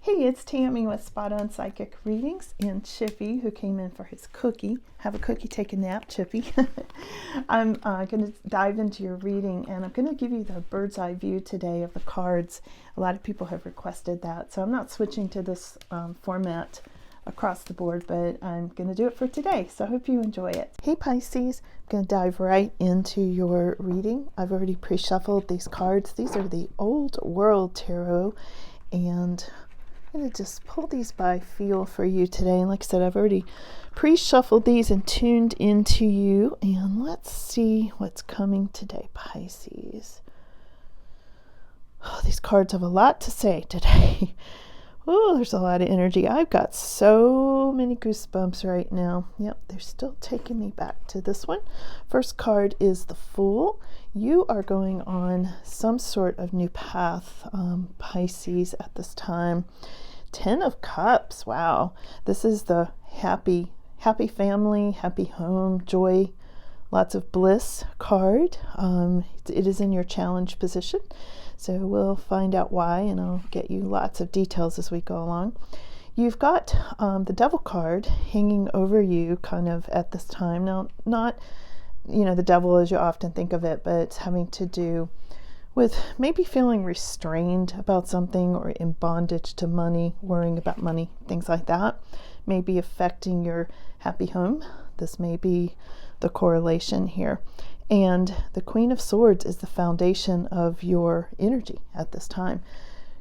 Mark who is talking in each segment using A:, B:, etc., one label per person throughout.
A: Hey, it's Tammy with Spot On Psychic Readings and Chippy, who came in for his cookie. Have a cookie, take a nap, Chippy. I'm going to dive into your reading, and I'm going to give you the bird's eye view today of the cards. A lot of people have requested that, so I'm not switching to this format across the board, but I'm going to do it for today, so I hope you enjoy it. Hey Pisces, I'm going to dive right into your reading. I've already pre-shuffled these cards. These are the Old World Tarot, and I'm going to just pull these by feel for you today. And like I said, I've already pre-shuffled these and tuned into you. And let's see what's coming today, Pisces. Oh, these cards have a lot to say today. Oh, there's a lot of energy. I've got so many goosebumps right now. Yep, they're still taking me back to this one. First card is the Fool. You are going on some sort of new path, Pisces, at this time. 10 of Cups. Wow. This is the happy family, happy home, joy, lots of bliss card. It is in your challenge position. So we'll find out why, and I'll get you lots of details as we go along. You've got the Devil card hanging over you kind of at this time. Now, not, the devil as you often think of it, but it's having to do with maybe feeling restrained about something or in bondage to money, worrying about money, things like that. Maybe affecting your happy home. This may be the correlation here. And the Queen of Swords is the foundation of your energy at this time.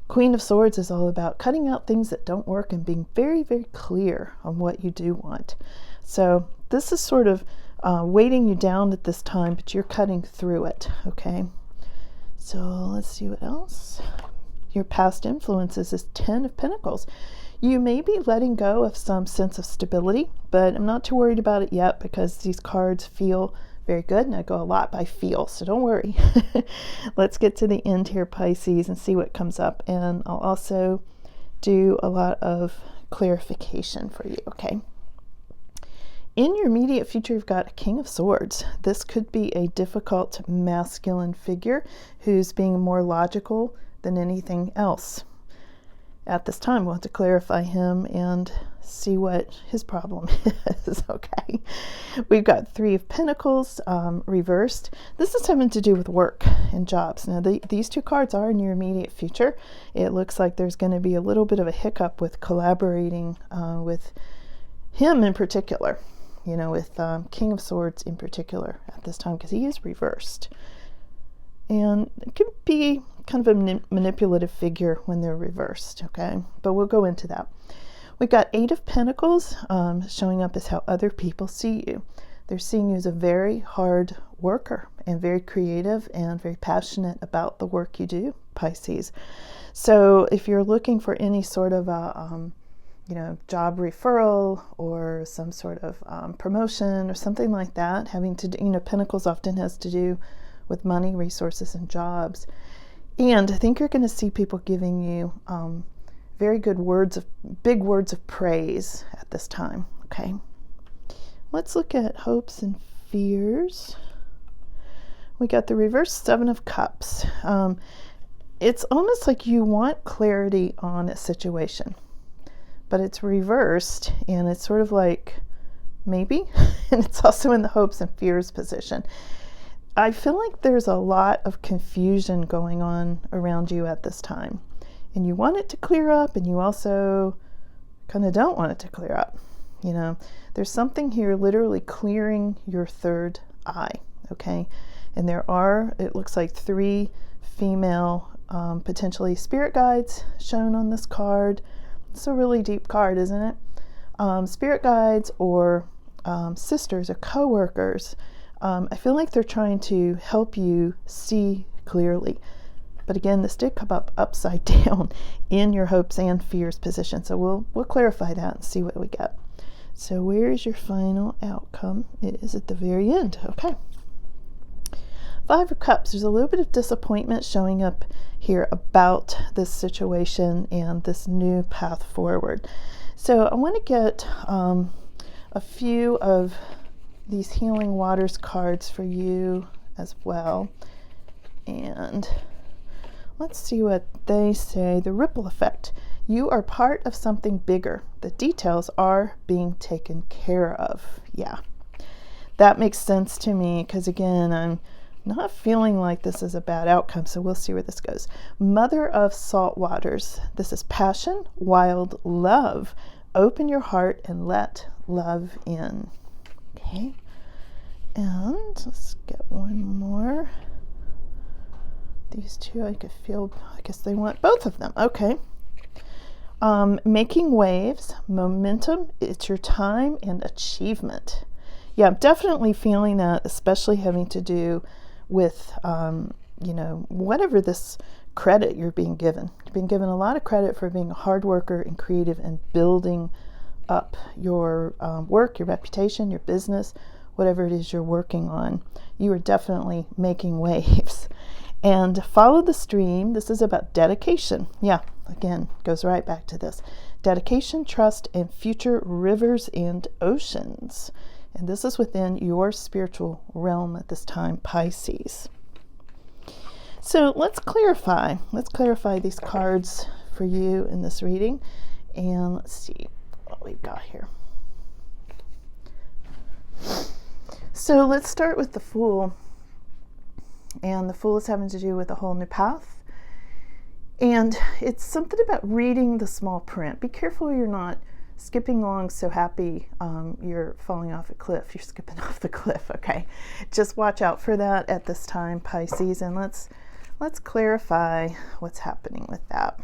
A: Queen of Swords is all about cutting out things that don't work and being very, very clear on what you do want. So this is sort of weighting you down at this time, but you're cutting through it, okay? So let's see what else. Your past influences is 10 of Pentacles. You may be letting go of some sense of stability, but I'm not too worried about it yet because these cards feel very good, and I go a lot by feel, so don't worry. Let's get to the end here, Pisces, and see what comes up. And I'll also do a lot of clarification for you, okay? In your immediate future, you've got a King of Swords. This could be a difficult masculine figure who's being more logical than anything else. At this time, we'll have to clarify him and see what his problem is, okay? We've got 3 of Pentacles reversed. This is having to do with work and jobs. Now, these 2 cards are in your immediate future. It looks like there's going to be a little bit of a hiccup with collaborating with him in particular, with King of Swords in particular at this time, because he is reversed. And it could be kind of a manipulative figure when they're reversed, okay? But we'll go into that. We've got 8 of Pentacles showing up as how other people see you. They're seeing you as a very hard worker and very creative and very passionate about the work you do, Pisces. So if you're looking for any sort of a job referral or some sort of promotion or something like that, having to do, Pentacles often has to do with money, resources, and jobs. And I think you're going to see people giving you very good big words of praise at this time, okay? Let's look at hopes and fears. We got the reverse 7 of Cups. It's almost like you want clarity on a situation, but it's reversed, and it's sort of like maybe, and it's also in the hopes and fears position. I feel like there's a lot of confusion going on around you at this time, and you want it to clear up, and you also kind of don't want it to clear up. There's something here literally clearing your third eye, okay? And there are, it looks like 3 female potentially spirit guides shown on this card. It's a really deep card, isn't it? Spirit guides or sisters or co-workers. I feel like they're trying to help you see clearly. But again, this did come up upside down in your hopes and fears position. So we'll clarify that and see what we get. So where is your final outcome? It is at the very end. Okay. 5 of Cups. There's a little bit of disappointment showing up here about this situation and this new path forward. So I want to get a few of these Healing Waters cards for you as well. And let's see what they say. The ripple effect. You are part of something bigger. The details are being taken care of. Yeah, that makes sense to me because, again, I'm not feeling like this is a bad outcome, so we'll see where this goes. Mother of salt waters. This is passion, wild love. Open your heart and let love in. Okay. And let's get one more. These two, I could feel, I guess they want both of them. Okay. Making waves, momentum, it's your time, and achievement. Yeah, I'm definitely feeling that, especially having to do with, whatever this credit you're being given. You've been given a lot of credit for being a hard worker and creative and building up your work, your reputation, your business, whatever it is you're working on. You are definitely making waves. And follow the stream. This is about dedication. Yeah, again, goes right back to this. Dedication, trust, and future rivers and oceans. And this is within your spiritual realm at this time, Pisces. So let's clarify. Let's clarify these cards for you in this reading. And let's see what we've got here. So let's start with the Fool. And the Fool is having to do with a whole new path. And it's something about reading the small print. Be careful you're not skipping along so happy you're falling off a cliff. You're skipping off the cliff, okay? Just watch out for that at this time, Pisces. And let's clarify what's happening with that.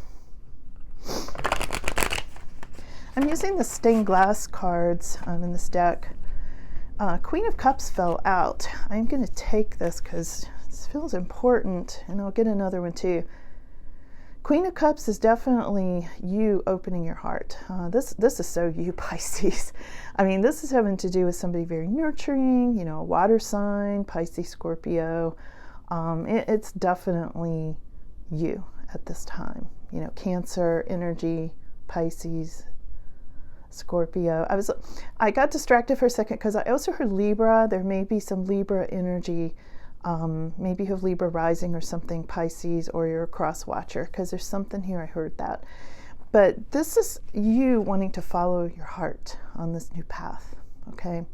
A: I'm using the stained glass cards in this deck. Queen of Cups fell out. I'm going to take this because this feels important, and I'll get another one too. Queen of Cups is definitely you opening your heart. This is so you, Pisces. I mean, this is having to do with somebody very nurturing, a water sign, Pisces, Scorpio. It's definitely you at this time. Cancer, energy, Pisces, Scorpio. I got distracted for a second because I also heard Libra. There may be some Libra energy. Maybe you have Libra rising or something, Pisces, or you're a cross watcher, because there's something here I heard that. But this is you wanting to follow your heart on this new path, okay?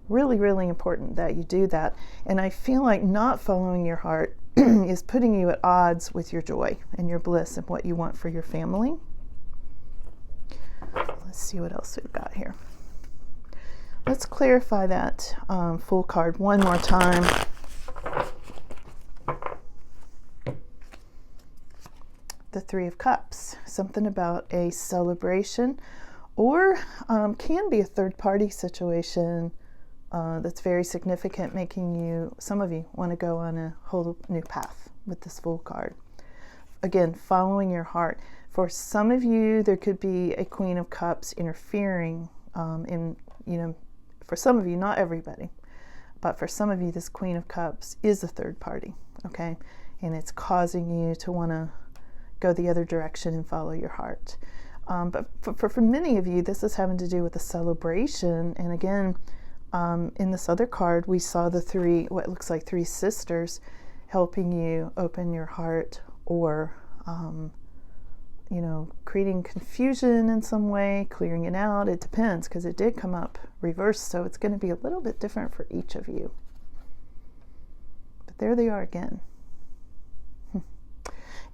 A: Really, really important that you do that. And I feel like not following your heart is putting you at odds with your joy and your bliss and what you want for your family. Let's see what else we've got here. Let's clarify that Fool card one more time. The Three of Cups, something about a celebration, or can be a third-party situation that's very significant, making some of you want to go on a whole new path with this Fool card. Again, following your heart. For some of you, there could be a Queen of Cups interfering for some of you, not everybody, but for some of you, this Queen of Cups is a third party, okay? And it's causing you to want to go the other direction and follow your heart. But for many of you, this is having to do with a celebration. And again, in this other card, we saw what looks like three sisters helping you open your heart, or creating confusion in some way, clearing it out. It depends, because it did come up reversed, so it's going to be a little bit different for each of you. But there they are again.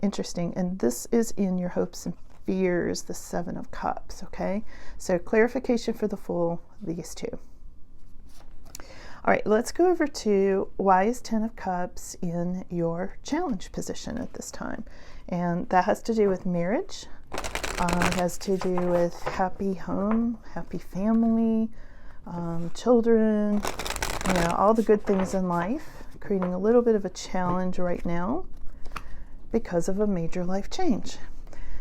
A: Interesting. And this is in your hopes and fears, the Seven of Cups, okay? So clarification for the Fool, these two. All right, let's go over to why is Ten of Cups in your challenge position at this time? And that has to do with marriage. It has to do with happy home, happy family, children, all the good things in life, creating a little bit of a challenge right now because of a major life change.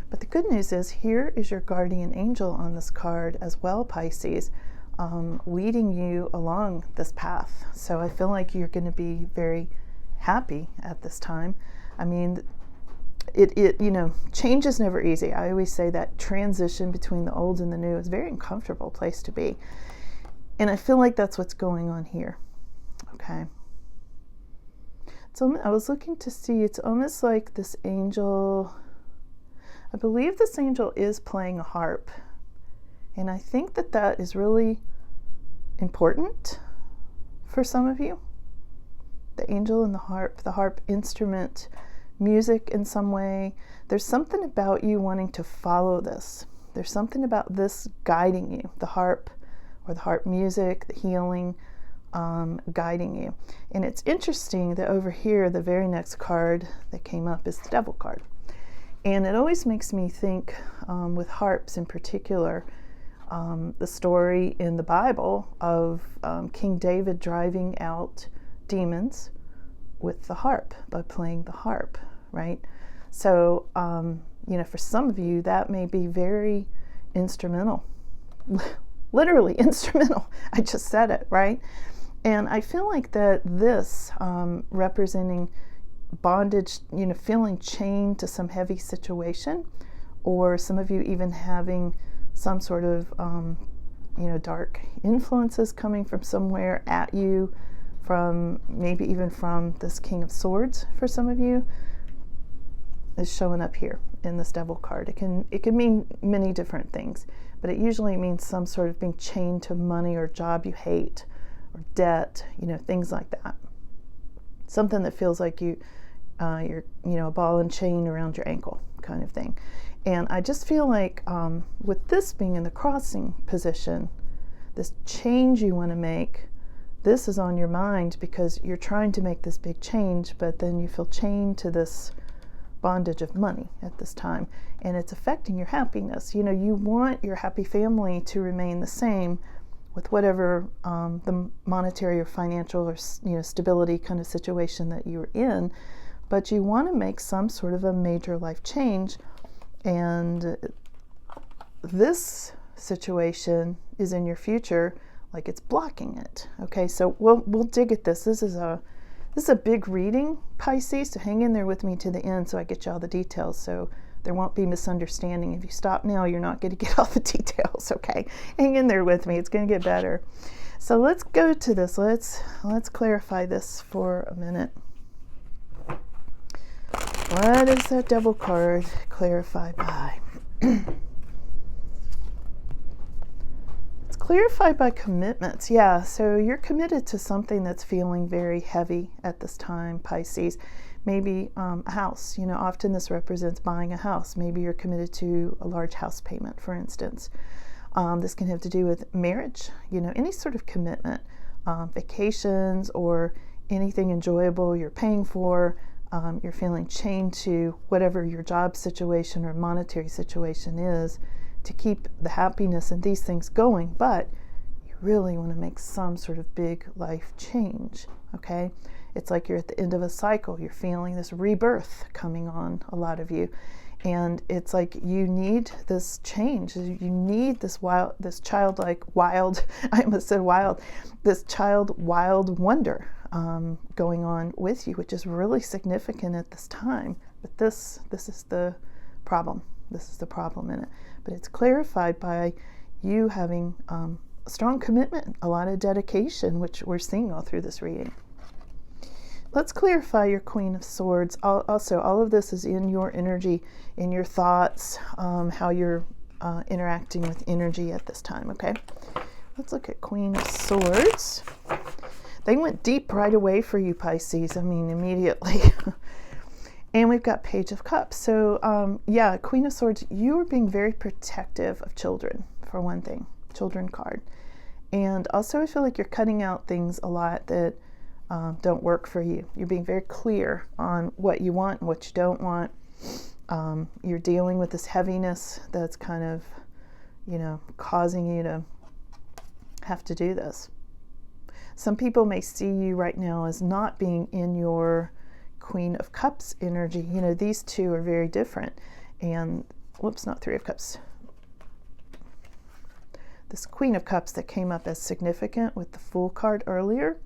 A: But the good news is, here is your guardian angel on this card as well, Pisces, leading you along this path. So I feel like you're going to be very happy at this time. I mean, change is never easy. I always say that transition between the old and the new is a very uncomfortable place to be. And I feel like that's what's going on here. Okay. So I was looking to see, it's almost like this angel, I believe this angel is playing a harp. And I think that that is really important for some of you. The angel and the harp instrument, music in some way. There's something about you wanting to follow this. There's something about this guiding you, the harp or the harp music, the healing, guiding you. And it's interesting that over here, the very next card that came up is the Devil card. And it always makes me think, with harps in particular, the story in the Bible of King David driving out demons with the harp, by playing the harp, right? So, for some of you, that may be very instrumental, literally instrumental. I just said it, right? And I feel like that this, representing bondage, feeling chained to some heavy situation, or some of you even having some sort of, dark influences coming from somewhere at you, from maybe even from this King of Swords for some of you, is showing up here in this Devil card. It can mean many different things, but it usually means some sort of being chained to money or job you hate, or debt, things like that. Something that feels like you're a ball and chain around your ankle kind of thing. And I just feel like with this being in the crossing position, this change you want to make, this is on your mind because you're trying to make this big change, but then you feel chained to this bondage of money at this time, and it's affecting your happiness. You want your happy family to remain the same with whatever the monetary or financial or stability kind of situation that you're in, but you want to make some sort of a major life change. And this situation is in your future, like it's blocking it. Okay, so we'll dig at this. This is a big reading, Pisces, so hang in there with me to the end so I get you all the details, so there won't be misunderstanding. If you stop now, you're not going to get all the details, okay? Hang in there with me. It's going to get better. So let's go to this. Let's clarify this for a minute. What is that Devil card clarified by? It's clarified by commitments. Yeah, so you're committed to something that's feeling very heavy at this time, Pisces. Maybe a house. Often this represents buying a house. Maybe you're committed to a large house payment, for instance. This can have to do with marriage, any sort of commitment, vacations, or anything enjoyable you're paying for. You're feeling chained to whatever your job situation or monetary situation is to keep the happiness and these things going, but you really want to make some sort of big life change, okay? It's like you're at the end of a cycle. You're feeling this rebirth coming on, a lot of you. And it's like you need this change. You need this childlike wild, I almost said wild, this wild wonder going on with you, which is really significant at this time. But this is the problem. This is the problem in it. But it's clarified by you having a strong commitment, a lot of dedication, which we're seeing all through this reading. Let's clarify your Queen of Swords. Also, all of this is in your energy, in your thoughts, how you're interacting with energy at this time, okay? Let's look at Queen of Swords. They went deep right away for you, Pisces. Immediately. And we've got Page of Cups. So, Queen of Swords, you are being very protective of children, for one thing. Children card. And also, I feel like you're cutting out things a lot that don't work for you. You're being very clear on what you want and what you don't want. You're dealing with this heaviness that's kind of, causing you to have to do this. Some people may see you right now as not being in your Queen of Cups energy. These two are very different. And, not Three of Cups. This Queen of Cups that came up as significant with the Fool card earlier.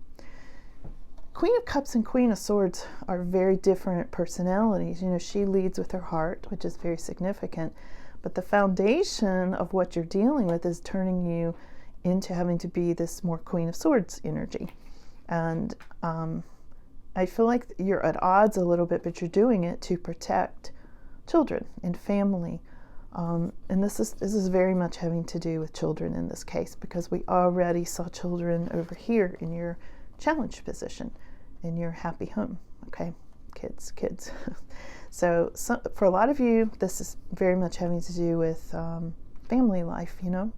A: Queen of Cups and Queen of Swords are very different personalities. She leads with her heart, which is very significant. But the foundation of what you're dealing with is turning you into having to be this more Queen of Swords energy. And I feel like you're at odds a little bit, but you're doing it to protect children and family. And this is very much having to do with children in this case, because we already saw children over here in your challenge position, in your happy home. Okay, kids. So for a lot of you, this is very much having to do with family life, you know.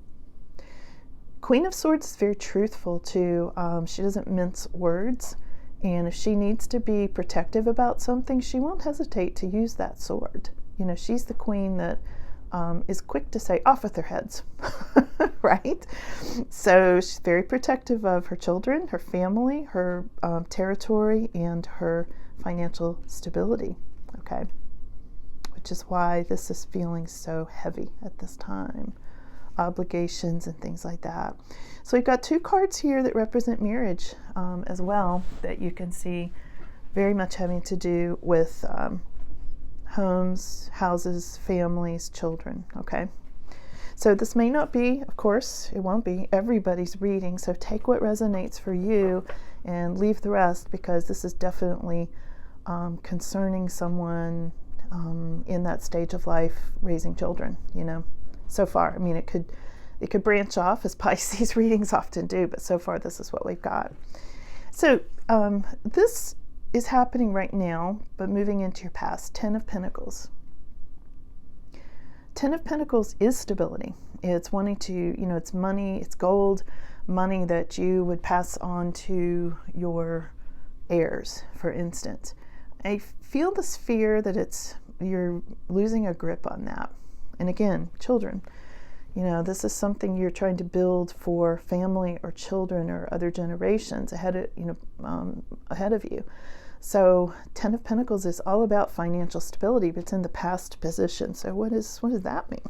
A: Queen of Swords is very truthful too. She doesn't mince words, and if she needs to be protective about something, she won't hesitate to use that sword. You know, she's the queen that is quick to say, off with their heads, right? So she's very protective of her children, her family, her territory, and her financial stability, okay? Which is why this is feeling so heavy at this time. Obligations and things like that. So we've got two cards here that represent marriage as well, that you can see very much having to do with homes, houses, families, children, okay? So this may not be, of course, it won't be everybody's reading, so take what resonates for you and leave the rest, because this is definitely concerning someone in that stage of life, raising children, you know. So far, I mean, it could branch off, as Pisces readings often do, but so far this is what we've got. So this is happening right now, but moving into your past. 10 of Pentacles. 10 of Pentacles is stability. It's wanting to, you know, it's money, it's gold, money that you would pass on to your heirs, for instance. I feel this fear that you're losing a grip on that. And again, children, you know, this is something you're trying to build for family or children or other generations ahead of you. So 10 of Pentacles is all about financial stability, but it's in the past position. So what does that mean?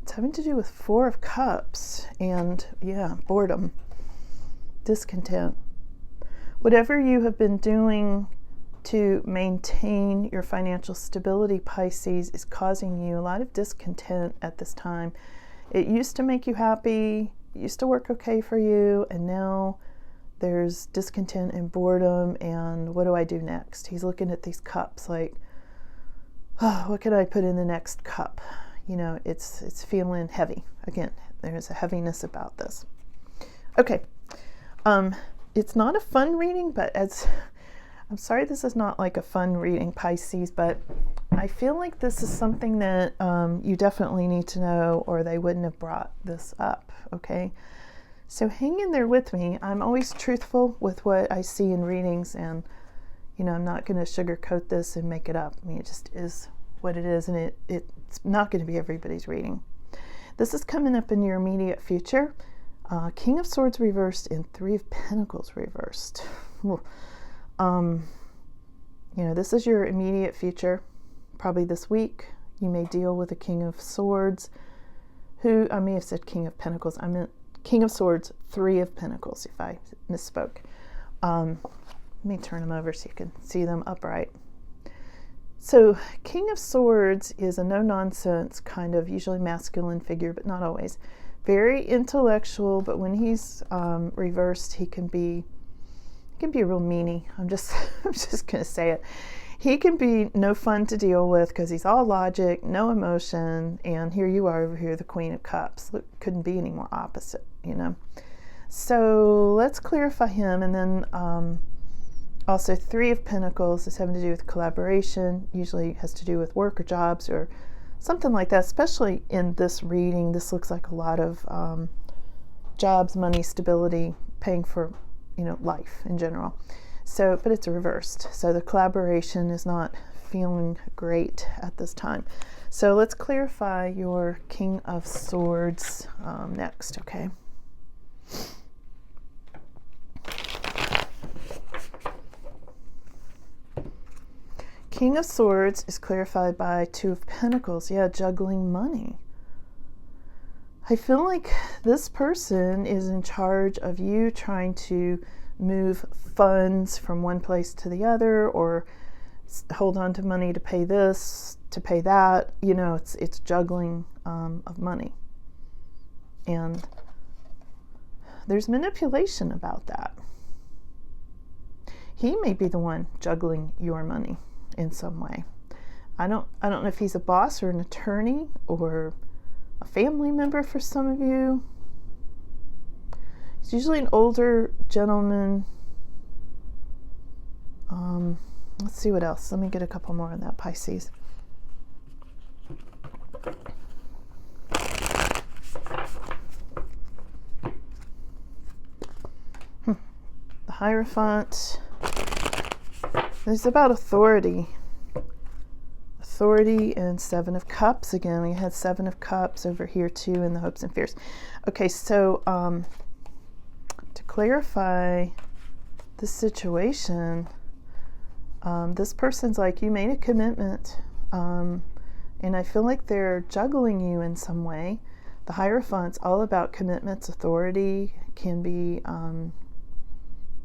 A: It's having to do with 4 of Cups and, yeah, boredom, discontent. Whatever you have been doing to maintain your financial stability, Pisces, is causing you a lot of discontent at this time. It used to make you happy, it used to work okay for you, and now there's discontent and boredom, and what do I do next? He's looking at these cups like, oh, what can I put in the next cup? You know, it's feeling heavy. Again, there's a heaviness about this. Okay. It's not a fun reading, but I'm sorry this is not like a fun reading, Pisces, but I feel like this is something that you definitely need to know, or they wouldn't have brought this up, okay? So hang in there with me. I'm always truthful with what I see in readings, and, you know, I'm not going to sugarcoat this and make it up. I mean, it just is what it is, and it's not going to be everybody's reading. This is coming up in your immediate future. King of Swords reversed and 3 of Pentacles reversed. You know, this is your immediate future. Probably this week, you may deal with a King of Swords who, I may have said King of Pentacles. I meant King of Swords, 3 of Pentacles, if I misspoke. Let me turn them over so you can see them upright. So King of Swords is a no-nonsense kind of usually masculine figure, but not always. Very intellectual, but when he's reversed, he can be a real meanie. I'm just gonna say it. He can be no fun to deal with because he's all logic, no emotion, and here you are over here, the Queen of Cups. Look, couldn't be any more opposite, you know. So let's clarify him, and then also 3 of Pentacles is having to do with collaboration. Usually has to do with work or jobs or something like that, especially in this reading. This looks like a lot of jobs, money, stability, paying for, you know, life in general. So, but it's reversed. So the collaboration is not feeling great at this time. So let's clarify your King of Swords next, okay? King of Swords is clarified by 2 of Pentacles. Yeah, juggling money. I feel like this person is in charge of you trying to move funds from one place to the other, or hold on to money to pay this, to pay that. You know, it's juggling of money. And there's manipulation about that. He may be the one juggling your money in some way. I don't know if he's a boss or an attorney or a family member for some of you. He's usually an older gentleman. Let's see what else. Let me get a couple more on that, Pisces. The Hierophant. It's about authority. Authority and Seven of Cups. Again, we had Seven of Cups over here too in the hopes and fears. Okay, so to clarify the situation, this person's like, you made a commitment, and I feel like they're juggling you in some way. The Hierophant's all about commitments, authority, can be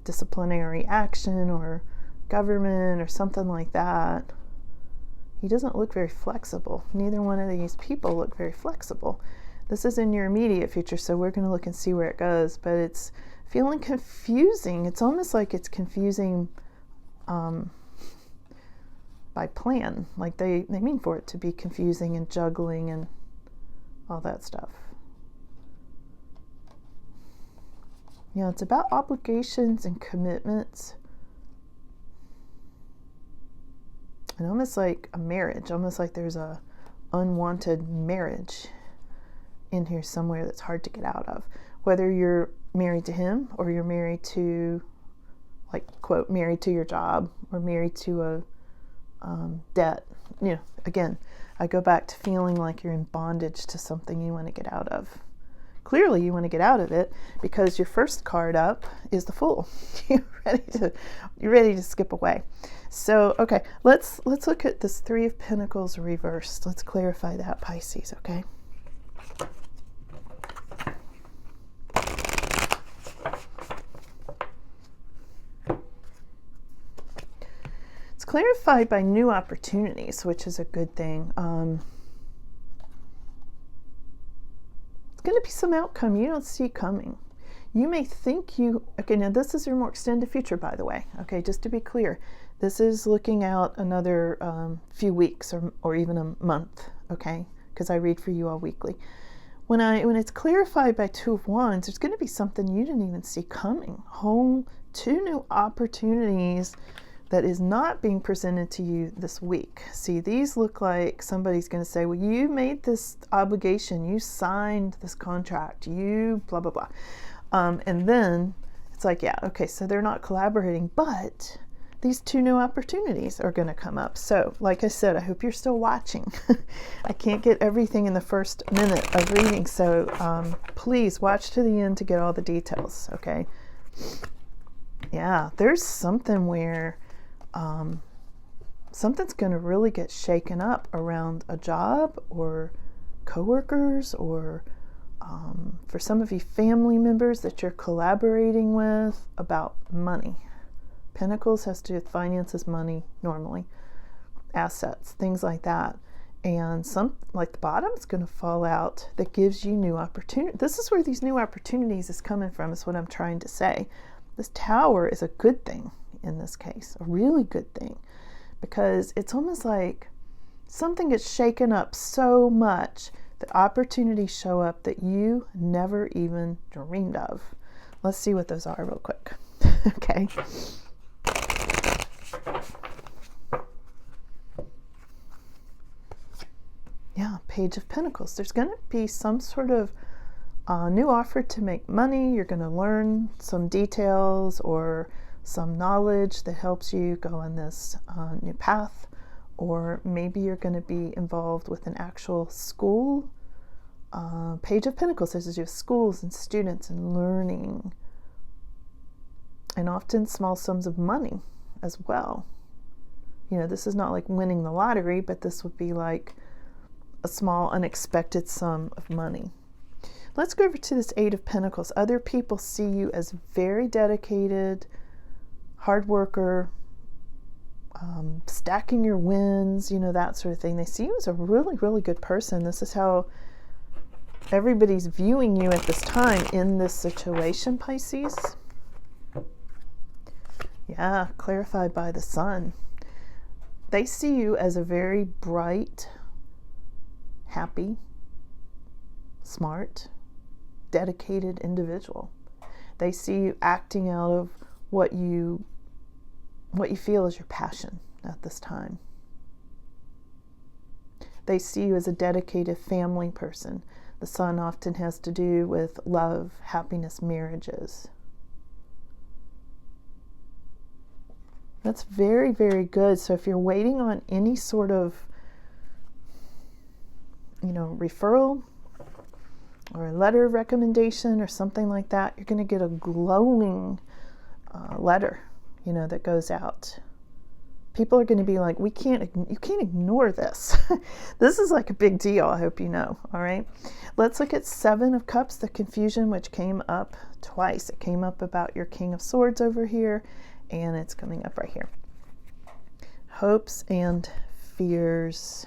A: disciplinary action or government or something like that. He doesn't look very flexible. Neither one of these people look very flexible. This is in your immediate future, so we're going to look and see where it goes, but it's feeling confusing. It's almost like it's confusing by plan. Like they mean for it to be confusing and juggling and all that stuff. Yeah, it's about obligations and commitments. And almost like a marriage, almost like there's a unwanted marriage in here somewhere that's hard to get out of. Whether you're married to him or you're married to, like, quote, married to your job or married to a debt. You know, again, I go back to feeling like you're in bondage to something you want to get out of. Clearly you want to get out of it because your first card up is the Fool. You're ready to skip away. So, okay, let's look at this Three of Pentacles reversed. Let's clarify that, Pisces, okay? It's clarified by new opportunities, which is a good thing. It's going to be some outcome you don't see coming. You may think you, okay, now this is your more extended future, by the way, okay, just to be clear. This is looking out another few weeks or even a month, okay, because I read for you all weekly. When it's clarified by Two of Wands, there's going to be something you didn't even see coming. Two new opportunities that is not being presented to you this week. See, these look like somebody's going to say, well, you made this obligation, you signed this contract, you blah, blah, blah. And then it's like, yeah, okay, so they're not collaborating, but these two new opportunities are going to come up. So, like I said, I hope you're still watching. I can't get everything in the first minute of reading, so please watch to the end to get all the details, okay? Yeah, there's something where something's going to really get shaken up around a job or coworkers or for some of you family members that you're collaborating with about money. Pentacles has to do with finances, money, normally, assets, things like that. And some, like the bottom, is going to fall out that gives you new opportunity. This is where these new opportunities is coming from, is what I'm trying to say. This Tower is a good thing in this case, a really good thing, because it's almost like something gets shaken up so much that opportunities show up that you never even dreamed of. Let's see what those are real quick. Okay. Yeah, Page of Pentacles. There's going to be some sort of new offer to make money. You're going to learn some details or some knowledge that helps you go on this new path. Or maybe you're going to be involved with an actual school. Page of Pentacles has to do with schools and students and learning. And often small sums of money as well. You know, this is not like winning the lottery, but this would be like a small unexpected sum of money. Let's go over to this Eight of Pentacles. Other people see you as very dedicated, hard worker, stacking your wins, you know, that sort of thing. They see you as a really, really good person. This is how everybody's viewing you at this time in this situation, Pisces. Yeah, clarified by the sun. They see you as a very bright, happy, smart, dedicated individual. They see you acting out of what you feel is your passion at this time. They see you as a dedicated family person. The sun often has to do with love, happiness, marriages. That's very, very good. So if you're waiting on any sort of, referral or a letter of recommendation or something like that, you're going to get a glowing letter, that goes out. People are going to be like, you can't ignore this. This is like a big deal, I hope you know. All right. Let's look at 7 of Cups, the confusion, which came up twice. It came up about your King of Swords over here, and it's coming up right here. Hopes and fears.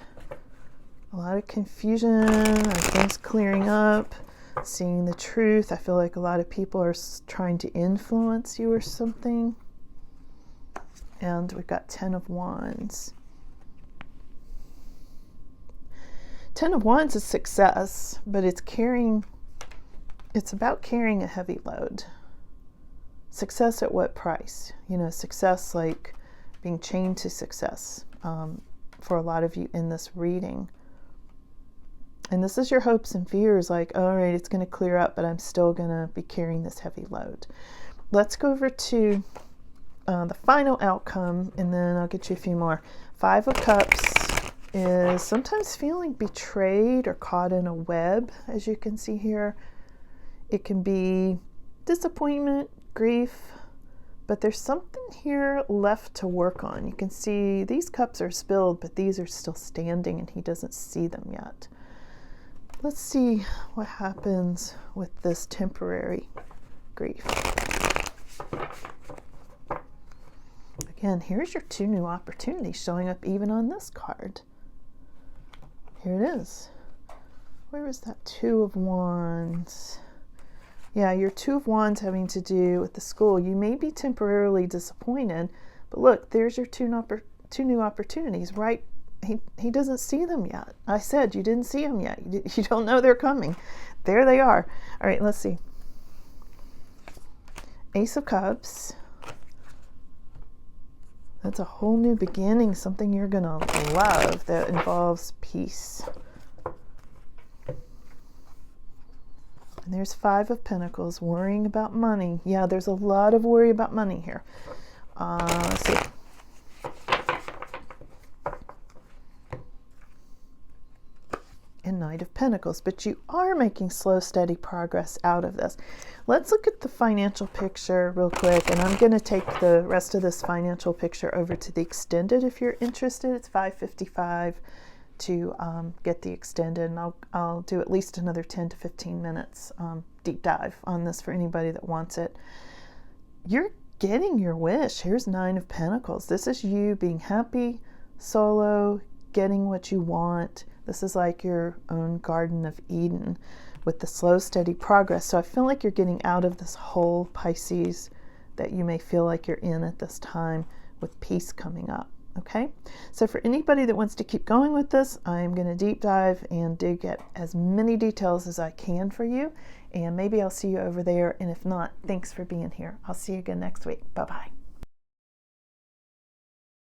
A: A lot of confusion, things clearing up, seeing the truth. I feel like a lot of people are trying to influence you or something. And we've got 10 of Wands. 10 of Wands is success, but it's about carrying a heavy load. Success at what price? Success like being chained to success for a lot of you in this reading. And this is your hopes and fears, like, all right, it's going to clear up, but I'm still going to be carrying this heavy load. Let's go over to the final outcome, and then I'll get you a few more. 5 of Cups is sometimes feeling betrayed or caught in a web, as you can see here. It can be disappointment, grief, but there's something here left to work on. You can see these cups are spilled, but these are still standing, and he doesn't see them yet. Let's see what happens with this temporary grief. Again, here's your 2 new opportunities showing up even on this card. Here it is. Where is that 2 of Wands? Yeah, your 2 of Wands having to do with the school. You may be temporarily disappointed, but look, there's your 2 new opportunities, right? He doesn't see them yet. I said you didn't see them yet. You don't know they're coming. There they are. All right, let's see. Ace of Cups. That's a whole new beginning, something you're going to love that involves peace. And there's 5 of Pentacles, worrying about money. Yeah, there's a lot of worry about money here. Let's see. And Knight of Pentacles, but you are making slow, steady progress out of this. Let's look at the financial picture real quick, and I'm going to take the rest of this financial picture over to the extended if you're interested. It's $5.55 to get the extended, and I'll do at least another 10 to 15 minutes deep dive on this for anybody that wants it. You're getting your wish. Here's 9 of Pentacles. This is you being happy, solo, getting what you want. This is like your own Garden of Eden with the slow, steady progress. So I feel like you're getting out of this hole, Pisces, that you may feel like you're in at this time with peace coming up. Okay, so for anybody that wants to keep going with this, I'm going to deep dive and dig at as many details as I can for you. And maybe I'll see you over there. And if not, thanks for being here. I'll see you again next week. Bye-bye.